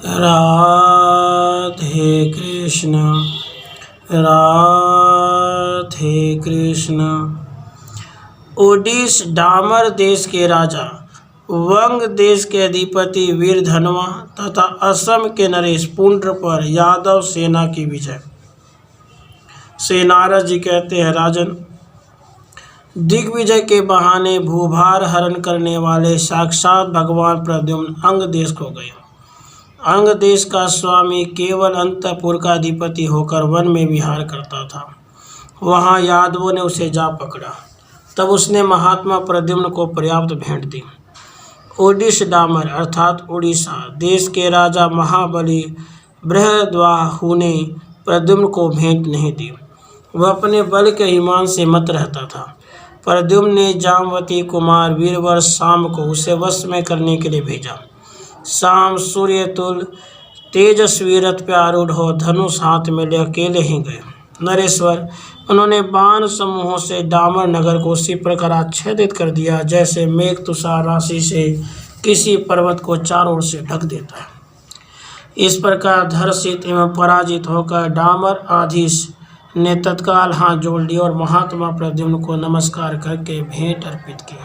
राधे कृष्ण राधे कृष्ण। ओडिश डामर देश के राजा, वंग देश के अधिपति वीरधनवा तथा असम के नरेश पुंड्र पर यादव सेना की विजय। श्री नारद जी कहते हैं, राजन, दिग्विजय के बहाने भूभार हरण करने वाले साक्षात भगवान प्रद्युम्न अंग देश को गए। अंग देश का स्वामी केवल अंतपुर का अधिपति होकर वन में विहार करता था। वहां यादवों ने उसे जा पकड़ा। तब उसने महात्मा प्रद्युम्न को पर्याप्त भेंट दी। ओडिश डामर अर्थात उड़ीसा देश के राजा महाबली बृहद्वाहु ने प्रद्युम्न को भेंट नहीं दी। वह अपने बल के अभिमान से मत रहता था। प्रद्युम्न ने जामवती कुमार वीरवर शाम को उसे वश में करने के लिए भेजा। शाम सूर्य तुल तेजस्वी रथ पे आरूढ़ हो धनुष हाथ में ले अकेले ही गए। नरेश्वर, उन्होंने बाण समूहों से डामर नगर को उसी प्रकार आच्छादित कर दिया जैसे मेघ तुषार राशि से किसी पर्वत को चारों ओर से ढक देता है। इस प्रकार धर्षित एवं पराजित होकर डामर आधीश ने तत्काल हाथ जोड़ लिया और महात्मा प्रद्युम्न को नमस्कार करके भेंट अर्पित की।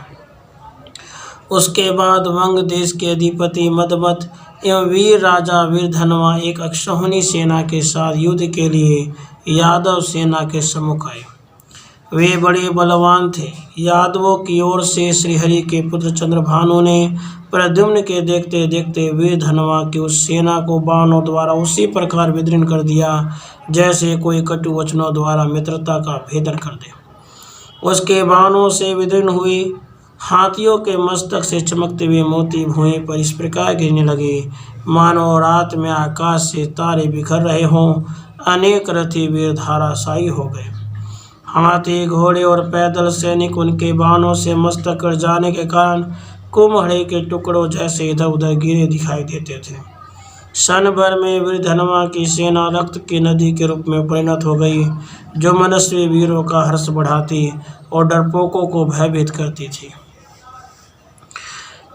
उसके बाद वंग देश के अधिपति मदमत एवं वीर राजा वीरधनवा एक अक्षौहिणी सेना के साथ युद्ध के लिए यादव सेना के सम्मुख आए। वे बड़े बलवान थे। यादवों की ओर से श्रीहरि के पुत्र चंद्रभानु ने प्रद्युम्न के देखते देखते वीरधनवा की उस सेना को बाणों द्वारा उसी प्रकार विदीर्ण कर दिया जैसे कोई कटु वचनों द्वारा मित्रता का भेदन कर दे। उसके बाणों से विदीर्ण हुई हाथियों के मस्तक से चमकते हुए मोती भुएं पर इस प्रकार गिरने लगे मानो रात में आकाश से तारे बिखर रहे हों। अनेक रथी वीर धाराशायी हो गए। हाथी घोड़े और पैदल सैनिक उनके बाणों से मस्तक कर जाने के कारण कुम्हड़े के टुकड़ों जैसे इधर उधर गिरे दिखाई देते थे। क्षण भर में वीरधनवा की सेना रक्त की नदी के रूप में परिणत हो गई, जो मनस्वी वीरों का हर्ष बढ़ाती और डरपोकों को भयभीत करती थी।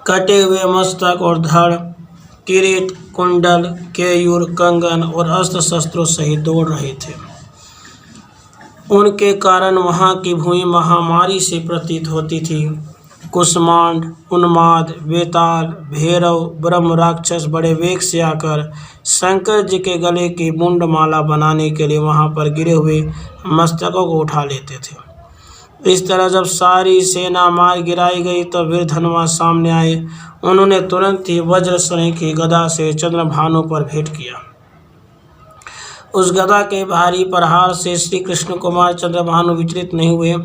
कटे हुए मस्तक और धड़, किरीट, कुंडल, केयूर, कंगन और अस्त्र शस्त्रों सहित दौड़ रहे थे। उनके कारण वहां की भूमि महामारी से प्रतीत होती थी। कुष्मांड, उन्माद, बेताल, भैरव, ब्रह्म राक्षस बड़े वेग से आकर शंकर जी के गले की मुंड माला बनाने के लिए वहां पर गिरे हुए मस्तकों को उठा लेते थे। इस तरह जब सारी सेना मार गिराई गई तो वीरधनवा सामने आए। उन्होंने तुरंत ही वज्र श्रेणी की गदा से चंद्रभानु पर भेंट किया। उस गदा के भारी प्रहार से श्री कृष्ण कुमार चंद्रभानु विचलित नहीं हुए।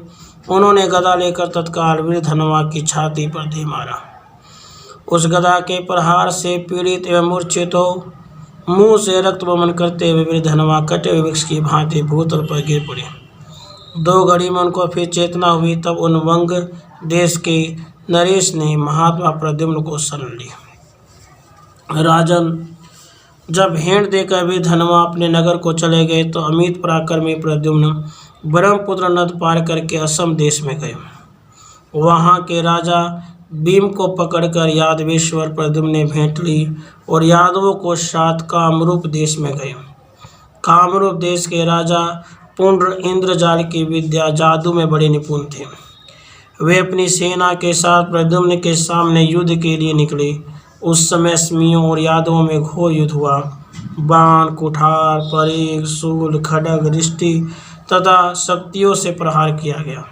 उन्होंने गदा लेकर तत्काल वीरधनवा की छाती पर दे मारा। उस गदा के प्रहार से पीड़ित एवं मूर्छित हो मुंह से रक्त वमन करते हुए वीरधनवा कटे हुए वृक्ष की भांति भूतल पर गिर पड़े। 2 घड़ी में उनको फिर चेतना हुई। तब उन वंग देश के नरेश ने महात्मा प्रद्युम्न को शरण ली। राजन, जब भेंट देकर वीरधनवा अपने नगर को चले गए तो अमित पराक्रमी प्रद्युम्न ब्रह्मपुत्र नद पार करके असम देश में गए। वहां के राजा भीम को पकड़कर यादवेश्वर प्रद्युम्न ने भेंट ली और यादवों को साथ कामरूप देश में गए। कामरूप देश के राजा पुंड्र इंद्रजाल की विद्या जादू में बड़े निपुण थे। वे अपनी सेना के साथ प्रद्युम्न के सामने युद्ध के लिए निकले। उस समय अस्मियों और यादवों में घोर युद्ध हुआ। बाण, कुठार, परीग, शूल, खड्ग, रिष्टि तथा शक्तियों से प्रहार किया गया।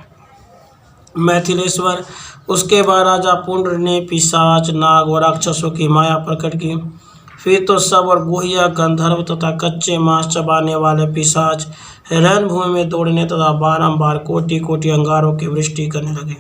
मैथिलेश्वर, उसके बाद राजा पुंड्र ने पिशाच, नाग और राक्षसों की माया प्रकट की। फिर तो सब और गुहिया, गंधर्व तथा कच्चे मांस चबाने वाले पिशाच रणभूमि में दौड़ने तथा बारंबार कोटि कोटि अंगारों की वृष्टि करने लगे।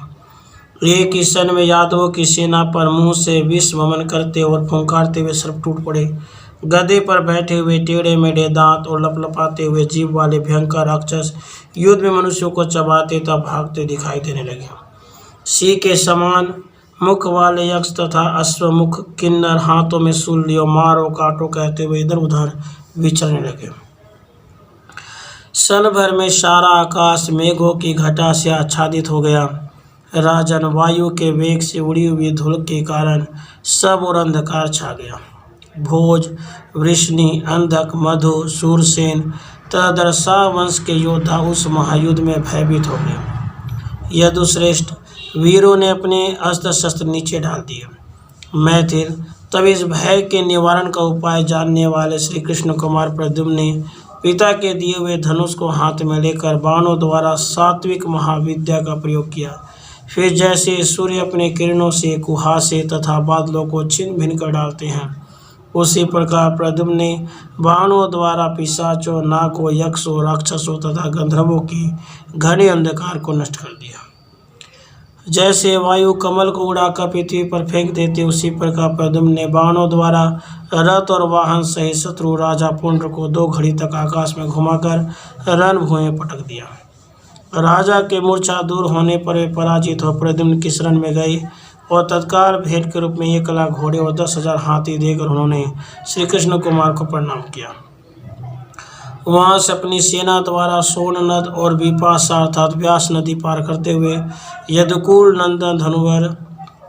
एक ही क्षण में यादवों की सेना पर मुंह से विष वमन करते और फुंकारते हुए सर्प टूट पड़े। गधे पर बैठे हुए टेढ़े मेढ़े दांत और लपलपाते हुए जीभ वाले भयंकर राक्षस युद्ध में मनुष्यों को चबाते तथा भागते दिखाई देने लगे। सिंह के समान मुख वाले यक्ष तथा अश्वमुख किन्नर हाथों में शूल लियो मारो काटो कहते हुए इधर उधर विचरने लगे। क्षण भर में सारा आकाश मेघों की घटा से आच्छादित हो गया। राजन, वायु के वेग से उड़ी हुई धूल के कारण सब और अंधकार छा गया। भोज, वृष्णि, अंधक, मधु, सूरसेन तथा दर्शा वंश के योद्धा उस महायुद्ध में भयभीत हो गए। यदुश्रेष्ठ वीरों ने अपने अस्त्र शस्त्र नीचे डाल दिए। मैथिल तब इस भय के निवारण का उपाय जानने वाले श्री कृष्ण कुमार प्रद्युम्न ने पिता के दिए हुए धनुष को हाथ में लेकर बाणों द्वारा सात्विक महाविद्या का प्रयोग किया। फिर जैसे सूर्य अपने किरणों से कुहासे तथा बादलों को छिन्न भिन्न कर डालते हैं, उसी प्रकार प्रद्युम्न ने बाणों द्वारा पिशाचों, नागों, यक्षों, राक्षसों तथा गंधर्वों की घने अंधकार को नष्ट कर दिया। जैसे वायु कमल को उड़ाकर पृथ्वी पर फेंक देते, उसी प्रकार प्रद्युम्न ने बाणों द्वारा रथ और वाहन सहित शत्रु राजा पुंड्र को 2 घड़ी तक आकाश में घुमाकर रणभूमि में पटक दिया। राजा के मूर्छा दूर होने पर वे पराजित हो प्रद्युम्न की शरण में गए और तत्काल भेंट के रूप में 1 लाख घोड़े और 10,000 हाथी देकर उन्होंने श्री कृष्ण कुमार को प्रणाम किया। वहां से अपनी सेना द्वारा सोन नद और विपाशा अर्थात व्यास नदी पार करते हुए यदुकुल नंदन धनुवर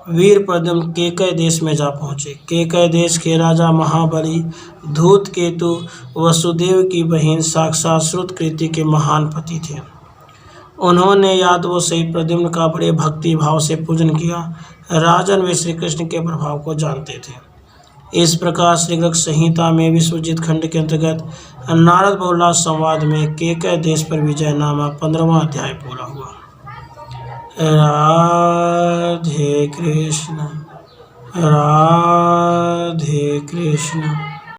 वीर प्रद्युम्न केकय देश में जा पहुँचे। केकय देश के राजा महाबली धूतकेतु वसुदेव की बहन साक्षात श्रुतकीर्ति के महान पति थे। उन्होंने यादवों सहित प्रद्युम्न का बड़े भक्ति भाव से पूजन किया। राजन वे श्री कृष्ण के प्रभाव को जानते थे। इस प्रकार श्रीगृह संहिता में विश्वजित खंड के अंतर्गत नारद बहुलाह संवाद में केकय देश पर विजय नामक 15वां अध्याय पूरा हुआ। राधे कृष्ण, राधे कृष्ण।